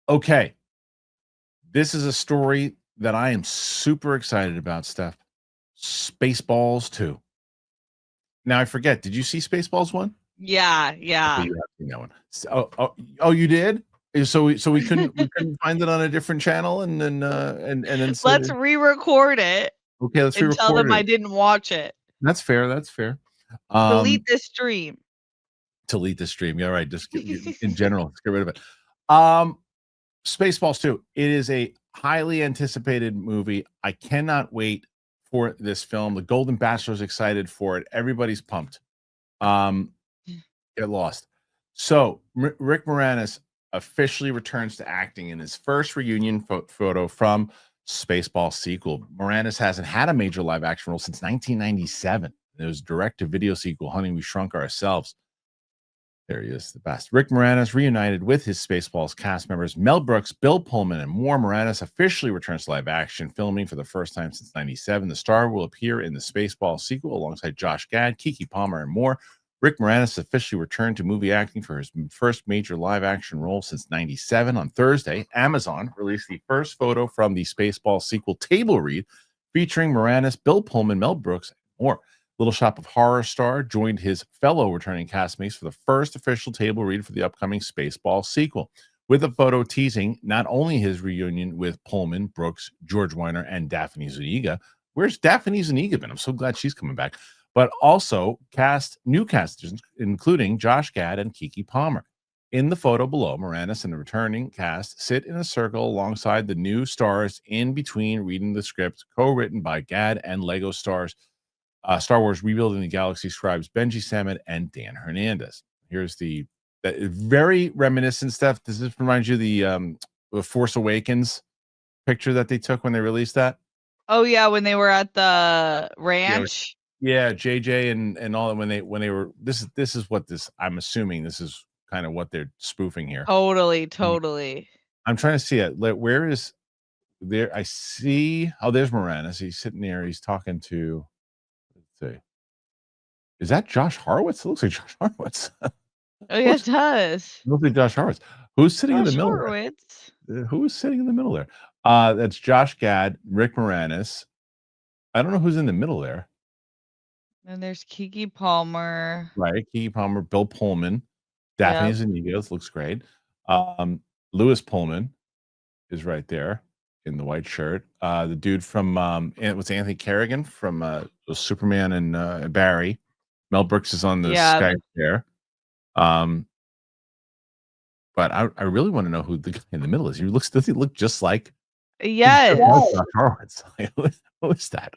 Okay. This is a story that I am super excited about, Steph. Spaceballs 2. Now I forget, did you see Spaceballs 1? Yeah, Okay, yeah. you have seen that one. Oh, you did? So we couldn't find it on a different channel and then said, Let's re-record it okay, let's and tell re-record them I it. didn't watch it. That's fair. That's fair. Delete Um, this stream. delete the stream. Yeah, right. Just in general, let's get rid of it. Um, Spaceballs 2. It is a highly anticipated movie. I cannot wait for this film. The Golden Bachelor's excited for it. Everybody's pumped. Um, get lost. So Rick Moranis officially returns to acting in his first reunion photo from Spaceballs sequel. Moranis hasn't had a major live action role since 1997. It was direct to video sequel, Honey, We Shrunk Ourselves. There he is, the best. Rick Moranis reunited with his Spaceballs cast members Mel Brooks, Bill Pullman, and more. Moranis officially returns to live action filming for the first time since '97. The star will appear in the Spaceballs sequel alongside Josh Gad, Keke Palmer, and more. Rick Moranis officially returned to movie acting for his first major live action role since '97. On Thursday, Amazon released the first photo from the Spaceballs sequel table read featuring Moranis, Bill Pullman, Mel Brooks, and more. Little Shop of Horror star joined his fellow returning castmates for the first official table read for the upcoming Spaceballs sequel, with a photo teasing not only his reunion with Pullman, Brooks, George Weiner, and Daphne Zuniga. Where's Daphne Zuniga been? I'm so glad she's coming back. But also new casters, including Josh Gad and Keke Palmer. In the photo below, Moranis and the returning cast sit in a circle alongside the new stars in between reading the script, co-written by Gad and Lego stars Star Wars Rebuilding the Galaxy scribes Benji Samad and Dan Hernandez. Here's the very reminiscent stuff. Does this remind you of the Force Awakens picture that they took when they released that? Oh yeah, when they were at the Yeah, ranch. yeah, JJ and all that when they were this is what this I'm assuming this is kind of what they're spoofing here. Totally. I'm trying to see it. Where is there? I see. Oh, there's Moranis. He's sitting there. He's talking to. Let's see. Is that Josh Horowitz? It looks like Josh Horowitz. Oh yeah, it does. It looks like Josh Horowitz. Who's sitting in the Josh middle Horowitz. there? Who is sitting in the middle there? That's Josh Gad, Rick Moranis. I don't know who's in the middle there. And there's Keke Palmer. Right, Keke Palmer, Bill Pullman, Daphne Zuniga. Looks great. Lewis Pullman is right there in the white shirt. The dude from what's Anthony Carrigan from Superman and Barry. Mel Brooks is on the Skype there. But I really want to know who the guy in the middle is. Does he look just like Yes. Josh Horowitz? Who is that?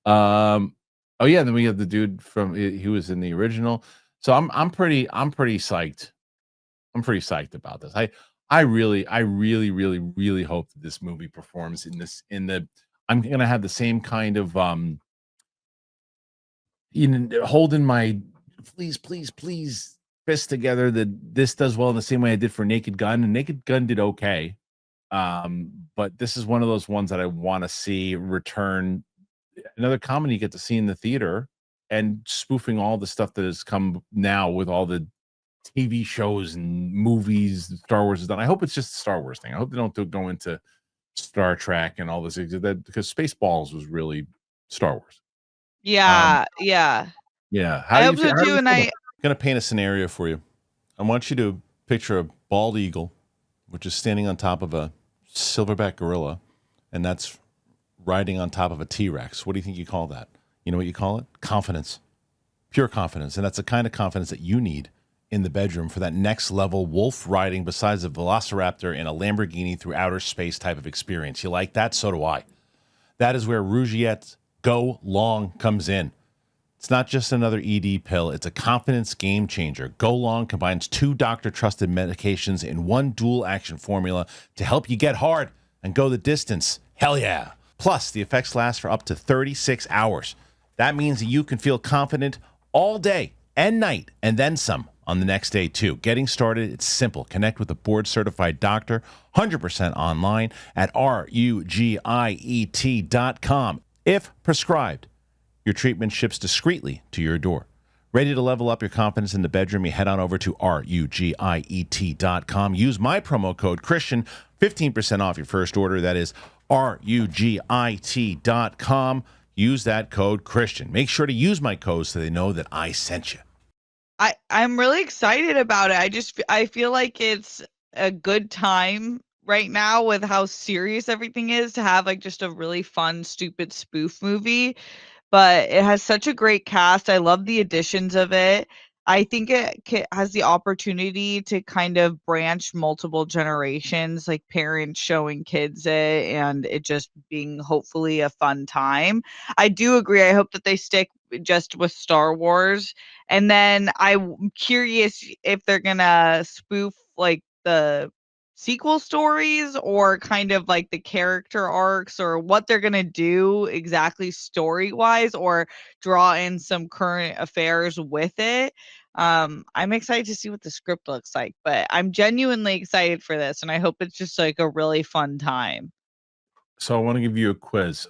Oh yeah, then we have the dude from he was in the original. So I'm pretty psyched. I'm pretty psyched about this. I really hope that this movie performs I'm gonna have the same kind of holding my please fist together that this does well in the same way I did for Naked Gun, and Naked Gun did okay. But this is one of those ones that I want to see return. Another comedy you get to see in the theater and spoofing all the stuff that has come now with all the TV shows and movies Star Wars has done. I hope it's just a Star Wars thing. I hope they don't go into Star Trek and all this because Spaceballs was really Star Wars. Yeah. Yeah. I hope so too. And I'm gonna paint a scenario for you. I want you to picture a bald eagle, which is standing on top of a silverback gorilla, and that's riding on top of a T-Rex. What do you think you call that? You know what you call it? Confidence. Pure confidence. And that's the kind of confidence that you need in the bedroom for that next level wolf riding besides a velociraptor in a Lamborghini through outer space type of experience. You like that? So do I. That is where Rugiet Go Long comes in. It's not just another ED pill. It's a confidence game changer. Go Long combines 2 doctor-trusted medications in one dual-action formula to help you get hard and go the distance. Hell yeah. Plus, the effects last for up to 36 hours. That means that you can feel confident all day and night, and then some on the next day, too. Getting started, it's simple. Connect with a board-certified doctor, 100% online at rugiet.com. If prescribed, your treatment ships discreetly to your door. Ready to level up your confidence in the bedroom? You head on over to rugiet.com. Use my promo code Kristian, 15% off your first order. That is rugiet.com. Use that code Kristian. Make sure to use my code so they know that I sent you. I'm really excited about it. I feel like it's a good time right now with how serious everything is to have like just a really fun, stupid spoof movie. But it has such a great cast. I love the additions of it. I think it has the opportunity to kind of branch multiple generations, like parents showing kids it and it just being hopefully a fun time. I do agree. I hope that they stick just with Star Wars. And then I'm curious if they're going to spoof like the sequel stories or kind of like the character arcs or what they're going to do exactly story wise or draw in some current affairs with it. I'm excited to see what the script looks like, but I'm genuinely excited for this and I hope it's just like a really fun time. So I want to give you a quiz.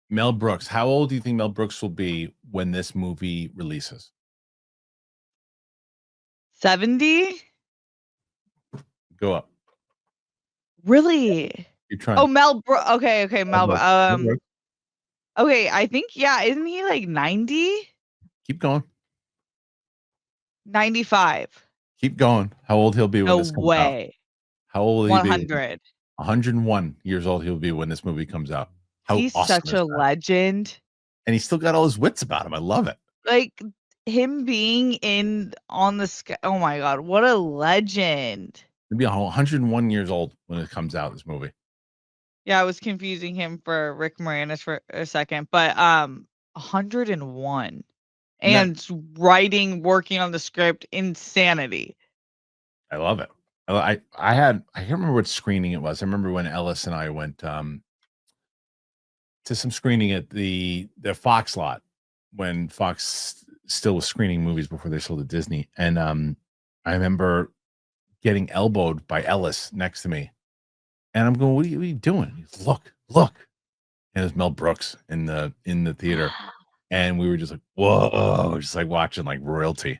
Mel Brooks, how old do you think Mel Brooks will be when this movie releases? 70? Go up. Really? You're trying. Oh, okay, Mel Brooks. Okay, I think yeah, isn't he like 90? Keep going. 95. Keep going. How old he'll be when No this comes out? way. How old will he be? 100. 101 years old he'll be when this movie comes out. How He's awesome such is a that? legend. And he's still got all his wits about him. I love it. Like him being in on the sky. Oh my god, what a legend. He'll be 101 years old when it comes out, this movie. Yeah, I was confusing him for Rick Moranis for a second, but 101 and writing, working on the script, insanity. I love it. I can't remember what screening it was. I remember when Ellis and I went to some screening at the Fox lot when Fox still was screening movies before they sold to Disney. And I remember getting elbowed by Ellis next to me. And I'm going, what are you doing? He's, look. And it was Mel Brooks in the theater. And we were just like, whoa, just like watching like royalty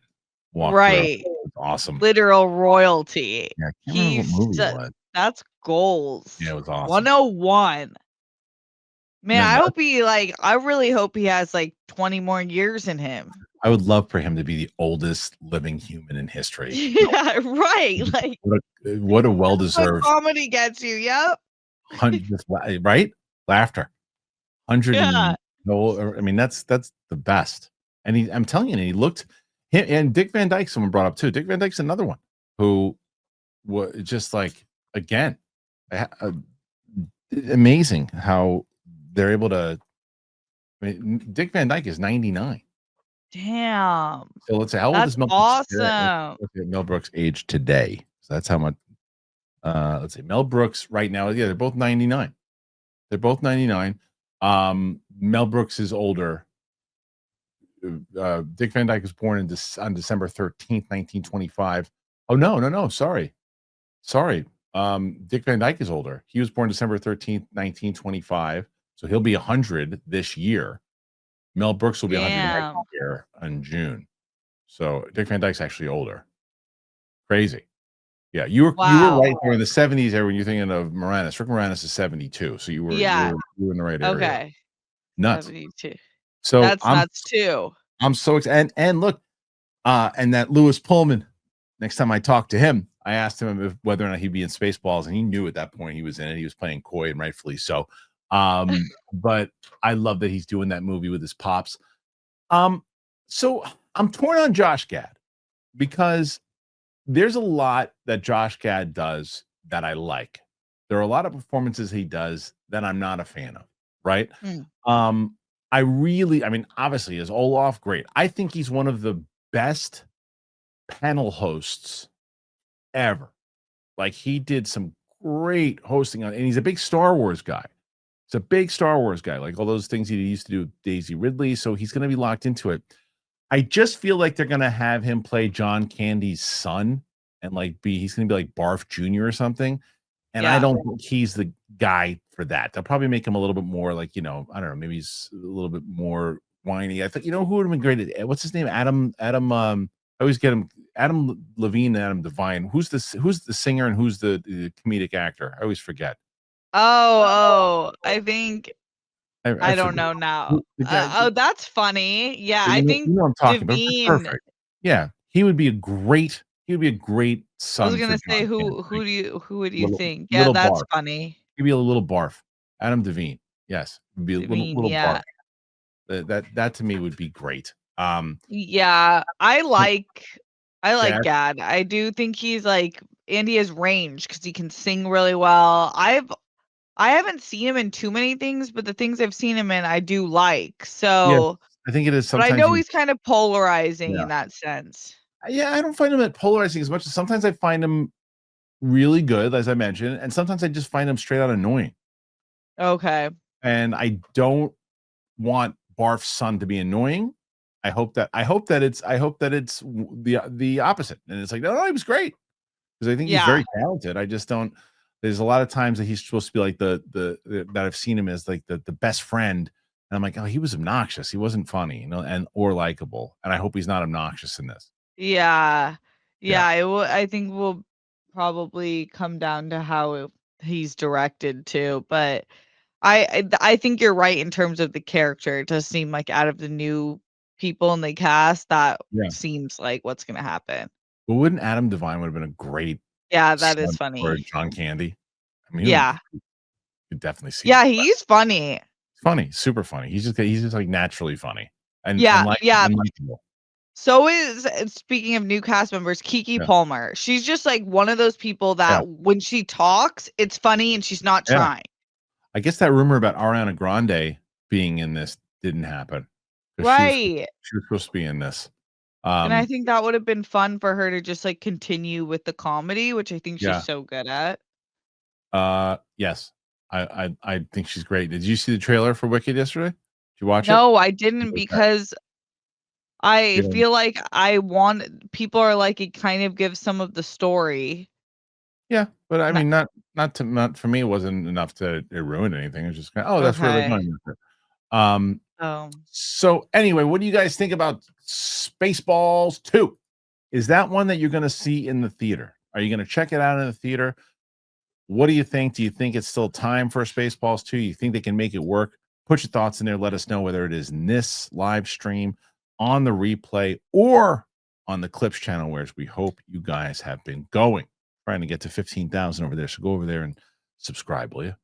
walk through. Right. It's awesome. Literal royalty. Yeah, I can't remember what movie it was. That's goals. Yeah, it was awesome. 101. Man, Man, I really hope he has like 20 more years in him. I would love for him to be the oldest living human in history. Yeah, right. Like what a well-deserved comedy gets you. Yep. right? Laughter. 100 Yeah. no, I mean that's the best. And I'm telling you, he looked him and Dick Van Dyke, someone brought up too. Dick Van Dyke's another one who was just like again amazing how they're able to. I mean, Dick Van Dyke is 99. Damn. So let's say how old That's is Mel Brooks? awesome. Let's Mel Brooks' age today. So that's how much. Let's see, Mel Brooks right now. Yeah, they're both 99. They're both 99. Mel Brooks is older. Dick Van Dyke was born on December 13th, 1925. Oh no, sorry. Dick Van Dyke is older. He was born December 13th, 1925. So he'll be 100 this year. Mel Brooks will be 100 next year in June. So Dick Van Dyke's actually older. Crazy. Yeah, you were right there in the 70s era when you're thinking of Moranis. Rick Moranis is 72. So you were in the right area. Okay. Nuts. 72. So that's nuts too. I'm so excited. And look, and that Lewis Pullman, next time I talked to him, I asked him whether or not he'd be in Spaceballs, and he knew at that point he was in it. He was playing coy, and rightfully so. But I love that he's doing that movie with his pops. So I'm torn on Josh Gad because there's a lot that Josh Gad does that I like. There are a lot of performances he does that I'm not a fan of, right? I mean, obviously, is Olaf great? I think he's one of the best panel hosts ever. Like he did some great hosting and he's a big Star Wars guy. He's a big Star Wars guy, like all those things he used to do with Daisy Ridley. So he's going to be locked into it. I just feel like they're going to have him play John Candy's son and he's going to be like Barf Jr. or something. And I don't think he's the guy for that. They'll probably make him a little bit more like, I don't know, maybe he's a little bit more whiny. I thought, you know, who would have been great at what's his name? I always get him Adam Levine and Adam Devine. Who's the singer and who's the comedic actor? I always forget. Oh, I think I I don't forget. know now. The guy, Oh, that's funny. Yeah, I you think know what I'm talking about. Devine. Perfect. Yeah, he would be a great I was son for gonna say John Candy. who would you Little think? Yeah, little that's barf. funny. He'd be a little barf. Adam Devine. Yes, would be a Devine, little barf. yeah. That to me would be great. Yeah, I like Gad, Gad. I do think he's like and he has range because he can sing really well. I haven't seen him in too many things, but the things I've seen him in, I do like. yes, So, I think it is but I sometimes know you he's kind of polarizing yeah. in that sense. Yeah, I don't find him at polarizing as much as sometimes I find him really good, as I mentioned, and sometimes I just find him straight out annoying. Okay. And I don't want Barf's son to be annoying. I hope that it's the opposite. And it's like, no, he was great because I think he's Yeah. very talented. I just don't. There's a lot of times that he's supposed to be like that I've seen him as like the best friend, and I'm like, oh, he was obnoxious. He wasn't funny, you know, and or likable. And I hope he's not obnoxious in this. Yeah. Yeah, Yeah, I think will probably come down to how he's directed too, but I think you're right in terms of the character. It does seem like out of the new people in the cast, that yeah. seems like what's gonna happen. But wouldn't Adam Devine would have been a great Yeah, that is son for funny. John Candy? I mean, Yeah. you could definitely see Yeah, that. he's funny. Funny, super funny. He's just like naturally funny and Yeah, like yeah. and likable. So is speaking of new cast members, Kiki Yeah, Palmer. She's just like one of those people yeah, that when she talks, it's funny and she's not yeah. trying. I guess that rumor about Ariana Grande being in this didn't happen because Right. she was supposed to be in this. And I Um, think that would have been fun for her to just like continue with the comedy, which I think she's yeah, so good at. yes, I think she's great. Did you see the trailer for Wicked yesterday? Did you watch it? No, I didn't Okay. because I Yeah, feel like I want people are like it kind of gives some of the story. yeah, but I And mean, not for me. It wasn't enough to it ruined anything. It's just kind of, oh, that's where they're okay. going with it. Um, So anyway, what do you guys think about Spaceballs 2? Is that one that you're going to see in the theater? Are you going to check it out in the theater? What do you think? Do you think it's still time for a Spaceballs 2? You think they can make it work? Put your thoughts in there. Let us know whether it is in this live stream, on the replay, or on the Clips channel, where we hope you guys have been going. Trying to get to 15,000 over there. So go over there and subscribe, will you?